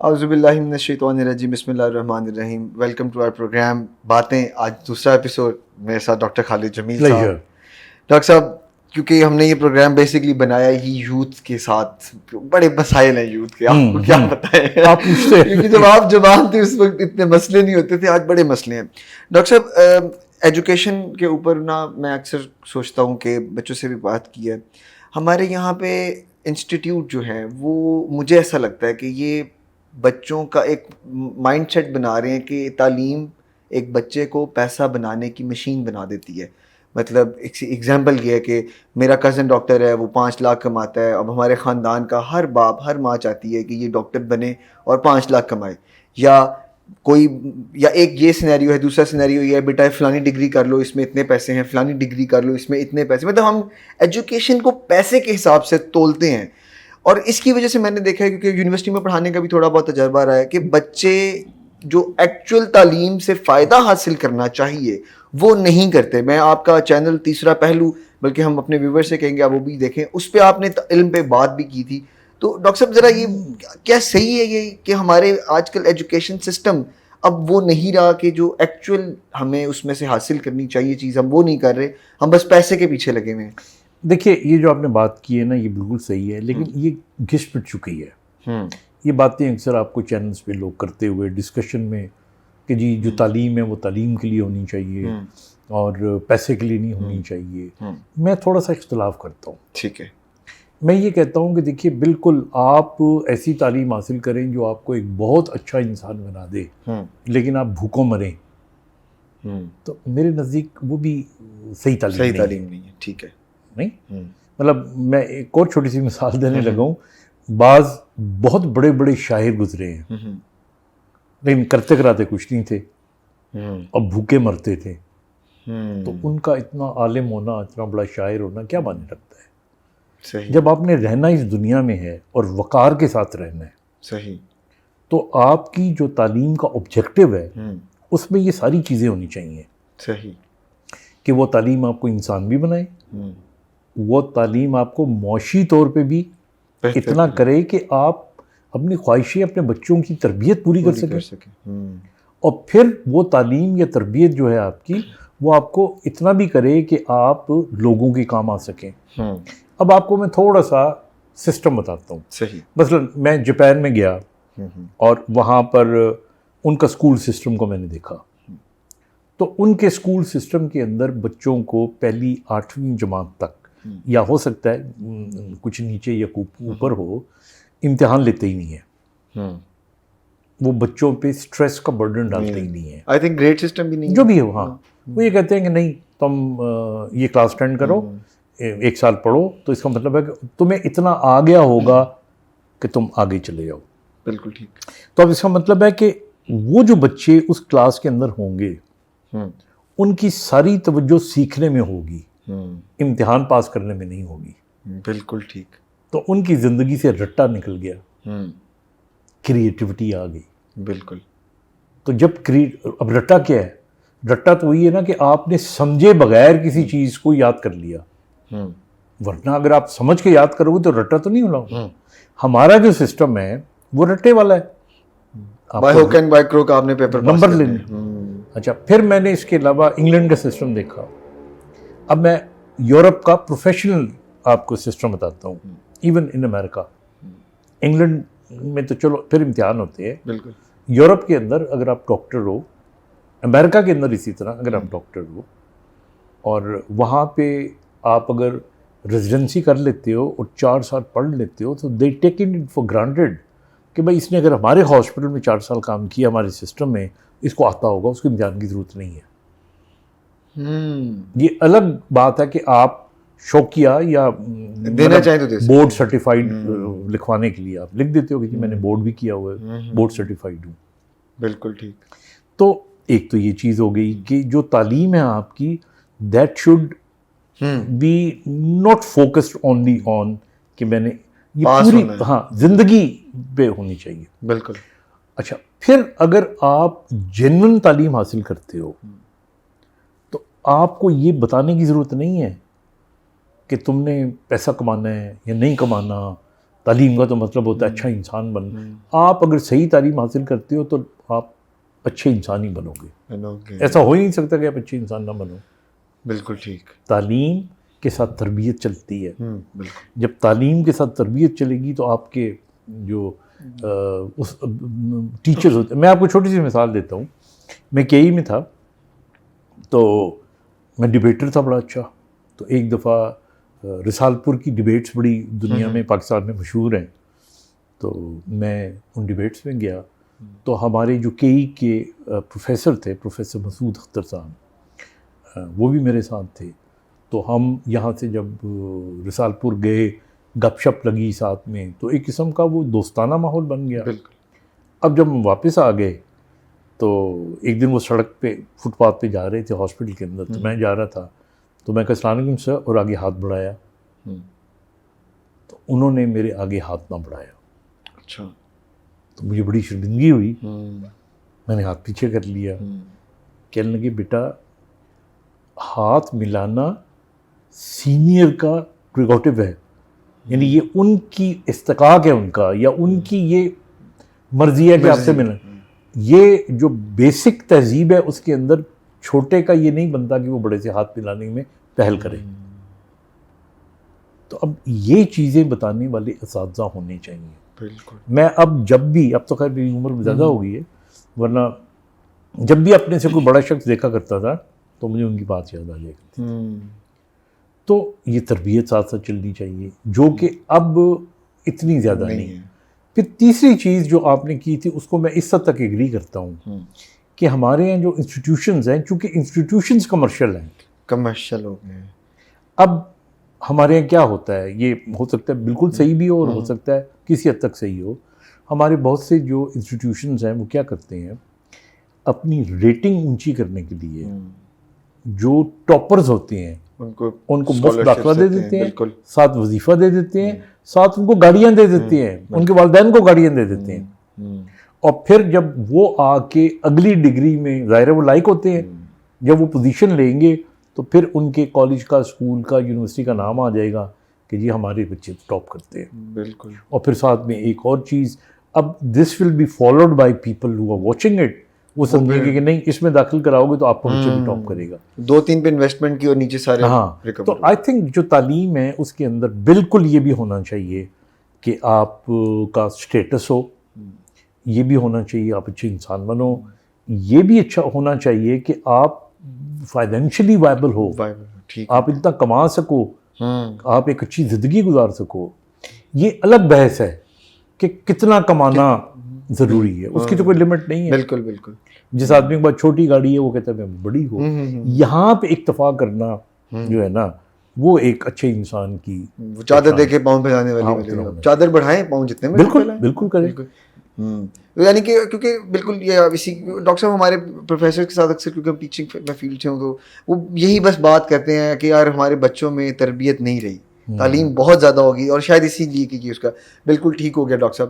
اعوذ باللہ من الشیطان الرجیم، بسم اللہ الرحمن الرحیم. ویلکم ٹو آور پروگرام باتیں. آج دوسرا ایپیسوڈ، میرے ساتھ ڈاکٹر خالد جمیل صاحب. ڈاکٹر صاحب، کیونکہ ہم نے یہ پروگرام بیسکلی بنایا ہی یوتھ کے ساتھ، بڑے مسائل ہیں یوتھ کے، آپ کو کیا بتائیں، کیونکہ جب آپ جوان تھے اس وقت اتنے مسئلے نہیں ہوتے تھے، آج بڑے مسئلے ہیں. ڈاکٹر صاحب، ایجوکیشن کے اوپر نا میں اکثر سوچتا ہوں کہ بچوں سے بھی بات کی ہے، ہمارے یہاں پہ انسٹیٹیوٹ جو ہے وہ مجھے ایسا لگتا ہے کہ یہ بچوں کا ایک مائنڈ سیٹ بنا رہے ہیں کہ تعلیم ایک بچے کو پیسہ بنانے کی مشین بنا دیتی ہے. مطلب ایگزامپل یہ ہے کہ میرا کزن ڈاکٹر ہے، وہ 5 لاکھ کماتا ہے. اب ہمارے خاندان کا ہر باپ ہر ماں چاہتی ہے کہ یہ ڈاکٹر بنے اور 5 لاکھ کمائے. یا ایک یہ سینیریو ہے. دوسرا سینیریو یہ ہے، بیٹا فلانی ڈگری کر لو، اس میں اتنے پیسے ہیں، فلانی ڈگری کر لو، اس میں اتنے پیسے. مطلب ہم ایجوکیشن کو پیسے کے حساب سے تولتے ہیں. اور اس کی وجہ سے میں نے دیکھا ہے، کیونکہ یونیورسٹی میں پڑھانے کا بھی تھوڑا بہت تجربہ رہا ہے، کہ بچے جو ایکچوئل تعلیم سے فائدہ حاصل کرنا چاہیے وہ نہیں کرتے. میں آپ کا چینل تیسرا پہلو، بلکہ ہم اپنے ویور سے کہیں گے آپ وہ بھی دیکھیں، اس پہ آپ نے علم پہ بات بھی کی تھی. تو ڈاکٹر صاحب ذرا یہ کیا صحیح ہے یہ کہ ہمارے آج کل ایجوکیشن سسٹم اب وہ نہیں رہا کہ جو ایکچوئل ہمیں اس میں سے حاصل کرنی چاہیے چیز ہم وہ نہیں کر رہے، ہم بس پیسے کے پیچھے لگے ہوئے ہیں؟ دیکھیے، یہ جو آپ نے بات کی ہے نا، یہ بالکل صحیح ہے، لیکن یہ گھس پٹ چکی ہے. یہ باتیں اکثر آپ کو چینلز پہ لوگ کرتے ہوئے ڈسکشن میں کہ جی جو تعلیم ہے وہ تعلیم کے لیے ہونی چاہیے اور پیسے کے لیے نہیں ہونی چاہیے. میں تھوڑا سا اختلاف کرتا ہوں. ٹھیک ہے. میں یہ کہتا ہوں کہ دیکھیے، بالکل آپ ایسی تعلیم حاصل کریں جو آپ کو ایک بہت اچھا انسان بنا دے، لیکن آپ بھوکوں مریں، تو میرے نزدیک وہ بھی صحیح تعلیم نہیں ہے. ٹھیک ہے. نہیں، مطلب میں ایک اور چھوٹی سی مثال دینے لگا ہوں. بعض بہت بڑے بڑے شاعر گزرے ہیں، لیکن کرتے کراتے کچھ نہیں تھے اور بھوکے مرتے تھے. تو ان کا اتنا عالم ہونا، اتنا بڑا شاعر ہونا کیا معنی رکھتا ہے؟ صحیح. جب آپ نے رہنا اس دنیا میں ہے اور وقار کے ساتھ رہنا ہے، صحیح، تو آپ کی جو تعلیم کا آبجیکٹیو ہے اس میں یہ ساری چیزیں ہونی چاہیے. صحیح. کہ وہ تعلیم آپ کو انسان بھی بنائے، وہ تعلیم آپ کو معاشی طور پہ بھی اتنا کرے کہ آپ اپنی خواہشیں، اپنے بچوں کی تربیت پوری کر سکیں. اور پھر وہ تعلیم یا تربیت جو ہے آپ کی، وہ آپ کو اتنا بھی کرے کہ آپ لوگوں کے کام آ سکیں. اب آپ کو میں تھوڑا سا سسٹم بتاتا ہوں. صحیح. مثلا میں جاپان میں گیا اور وہاں پر ان کا اسکول سسٹم کو میں نے دیکھا. تو ان کے اسکول سسٹم کے اندر بچوں کو پہلی 8ویں جماعت تک، یا ہو سکتا ہے کچھ نیچے یا اوپر ہو، امتحان لیتے ہی نہیں ہے. وہ بچوں پہ سٹریس کا برڈن ڈالتے ہی نہیں ہے. آئی تھنک گریڈ سسٹم بھی نہیں جو بھی ہو. ہاں، وہ یہ کہتے ہیں کہ نہیں، تم یہ کلاس اٹینڈ کرو، 1 سال پڑھو، تو اس کا مطلب ہے کہ تمہیں اتنا آ گیا ہوگا کہ تم آگے چلے جاؤ. بالکل ٹھیک. تو اب اس کا مطلب ہے کہ وہ جو بچے اس کلاس کے اندر ہوں گے ان کی ساری توجہ سیکھنے میں ہوگی، امتحان پاس کرنے میں نہیں ہوگی. بالکل ٹھیک. تو ان کی زندگی سے رٹا نکل گیا، کریٹیوٹی آ گئی. بالکل. تو اب رٹا کیا ہے؟ رٹا تو وہی ہے نا کہ آپ نے سمجھے بغیر کسی چیز کو یاد کر لیا. ورنہ اگر آپ سمجھ کے یاد کرو گے تو رٹا تو نہیں ہونا. ہمارا جو سسٹم ہے وہ رٹے والا ہے. By hook and by crook آپ نے پیپر نمبر لینے. اچھا، پھر میں نے اس کے علاوہ انگلینڈ کا سسٹم دیکھا. اب میں یورپ کا پروفیشنل آپ کو سسٹم بتاتا ہوں. ایون ان امریکہ، انگلینڈ میں تو چلو پھر امتحان ہوتے ہیں. بالکل. یورپ کے اندر اگر آپ ڈاکٹر ہو، امریکہ کے اندر اسی طرح اگر آپ ڈاکٹر ہو اور وہاں پہ آپ اگر ریزیڈنسی کر لیتے ہو اور 4 سال پڑھ لیتے ہو، تو دے ٹیک اٹ فار گرانٹیڈ کہ بھائی اس نے اگر ہمارے ہاسپٹل میں 4 سال کام کیا، ہمارے سسٹم میں، اس کو آتا ہوگا، اس کو امتحان کی ضرورت نہیں ہے. یہ الگ بات ہے کہ آپ شوقیہ یا دینا چاہیں تو دے سکتے، بورڈ سرٹیفائیڈ لکھوانے کے لیے آپ لکھ دیتے ہو کہ میں نے بورڈ بھی کیا ہوا ہے، بورڈ سرٹیفائیڈ ہوں. بالکل ٹھیک. تو ایک تو یہ چیز ہو گئی کہ جو تعلیم ہے آپ کی، that should be not focused only on کہ میں نے یہ پوری زندگی پہ ہونی چاہیے. بالکل. اچھا، پھر اگر آپ جینوئن تعلیم حاصل کرتے ہو تو آپ کو یہ بتانے کی ضرورت نہیں ہے کہ تم نے پیسہ کمانا ہے یا نہیں کمانا، تعلیم کا تو مطلب ہوتا ہے اچھا انسان بننا. آپ اگر صحیح تعلیم حاصل کرتے ہو تو آپ اچھے انسان ہی بنو گے. ایسا ہو ہی نہیں سکتا کہ آپ اچھے انسان نہ بنو. بالکل ٹھیک. تعلیم کے ساتھ تربیت چلتی ہے. بالکل. جب تعلیم کے ساتھ تربیت چلے گی تو آپ کے جو ٹیچرز ہوتے ہیں, میں آپ کو چھوٹی سی مثال دیتا ہوں. میں کے ای میں تھا تو میں ڈبیٹر تھا بڑا اچھا. تو ایک دفعہ رسال پور کی ڈبیٹس بڑی دنیا میں پاکستان میں مشہور ہیں. تو میں ان ڈبیٹس میں گیا تو ہمارے جو کے ای کے پروفیسر تھے, پروفیسر مسعود اختر صاحب, وہ بھی میرے ساتھ تھے. تو ہم یہاں سے جب رسال پور گئے, گپ شپ لگی ساتھ میں, تو ایک قسم کا وہ دوستانہ ماحول بن گیا. اب جب ہم واپس آ گئے تو ایک دن وہ سڑک پہ فٹ پاتھ پہ جا رہے تھے ہاسپٹل کے اندر, تو میں جا رہا تھا تو میں کہا السلام علیکم سر, اور آگے ہاتھ بڑھایا. تو انہوں نے میرے آگے ہاتھ نہ بڑھایا. اچھا. تو مجھے بڑی شرمندگی ہوئی. میں نے ہاتھ پیچھے کر لیا. کہنے لگے بیٹا ہاتھ ملانا سینئر کا پریروگیٹو ہے, یعنی یہ ان کی استحقاق ہے ان کا, یا ان کی یہ مرضی ہے کہ آپ سے ملیں. یہ جو بیسک تہذیب ہے اس کے اندر چھوٹے کا یہ نہیں بنتا کہ وہ بڑے سے ہاتھ ملانے میں پہل کرے. تو اب یہ چیزیں بتانے والے اساتذہ ہونے چاہیے. بالکل. میں اب جب بھی, اب تو خیر میری عمر زیادہ ہو گئی ہے, ورنہ جب بھی اپنے سے کوئی بڑا شخص دیکھا کرتا تھا تو مجھے ان کی بات یاد آ جائے کرتی تھی. تو یہ تربیت ساتھ ساتھ چلنی چاہیے, جو کہ اب اتنی زیادہ نہیں ہے. پھر تیسری چیز جو آپ نے کی تھی اس کو میں اس حد تک ایگری کرتا ہوں کہ ہمارے یہاں جو انسٹیٹیوشنز ہیں, چونکہ انسٹیٹیوشنز کمرشل ہیں, کمرشل ہو گئے. اب ہمارے یہاں کیا ہوتا ہے, یہ ہو سکتا ہے بالکل صحیح بھی ہو اور ہو سکتا ہے کسی حد تک صحیح ہو. ہمارے بہت سے جو انسٹیٹیوشنز ہیں وہ کیا کرتے ہیں, اپنی ریٹنگ اونچی کرنے کے لیے جو ٹاپرز ہوتے ہیں ان کو مفت داخلہ دے دیتے ہیں, ساتھ وظیفہ دے دیتے ہیں, ساتھ ان کو گاڑیاں دے دیتے ہیں, ان کے والدین کو گاڑیاں دے دیتے ہیں. اور پھر جب وہ آ کے اگلی ڈگری میں, ظاہر ہے وہ لائق ہوتے ہیں, جب وہ پوزیشن لیں گے تو پھر ان کے کالج کا, اسکول کا, یونیورسٹی کا نام آ جائے گا کہ جی ہمارے بچے ٹاپ کرتے ہیں. بالکل. اور پھر ساتھ میں ایک اور چیز, اب this will be followed by people who are watching it. وہ سمجھیں گے کہ نہیں اس میں داخل کراؤ گے تو آپ کا بچہ بھی ٹاپ کرے گا. 2-3 پہ انویسٹمنٹ کی اور نیچے سارے. ہاں, تو آئی تھنک جو تعلیم ہے اس کے اندر بالکل یہ بھی ہونا چاہیے کہ آپ کا اسٹیٹس ہو, یہ بھی ہونا چاہیے آپ اچھے انسان بنو, یہ بھی اچھا ہونا چاہیے کہ آپ فائنینشلی وائبل ہو, آپ اتنا کما سکو, آپ ایک اچھی زندگی گزار سکو. یہ الگ بحث ہے کہ کتنا کمانا ضروری ہے, اس کی تو کوئی لمٹ نہیں ہے. بالکل بالکل. جس آدمی کے پاس چھوٹی گاڑی ہے وہ کہتا ہے میں بڑی ہو. یہاں پہ اکتفا کرنا جو ہے نا وہ ایک اچھے انسان کی, چادر دے کے پاؤں پہ جانے والی, چادر بڑھائیں پاؤں جتنے میں. بالکل بالکل کریں. یعنی کہ کیونکہ بالکل یہ اسی ڈاکٹر صاحب ہمارے پروفیسر کے ساتھ اکثر, کیونکہ ہم ٹیچنگ میں فیلڈ سے ہوں, تو وہ یہی بس بات کرتے ہیں کہ یار ہمارے بچوں میں تربیت نہیں رہی, تعلیم بہت زیادہ ہوگی, اور شاید اسی لیے کہ اس کا بالکل ٹھیک ہو گیا ڈاکٹر صاحب.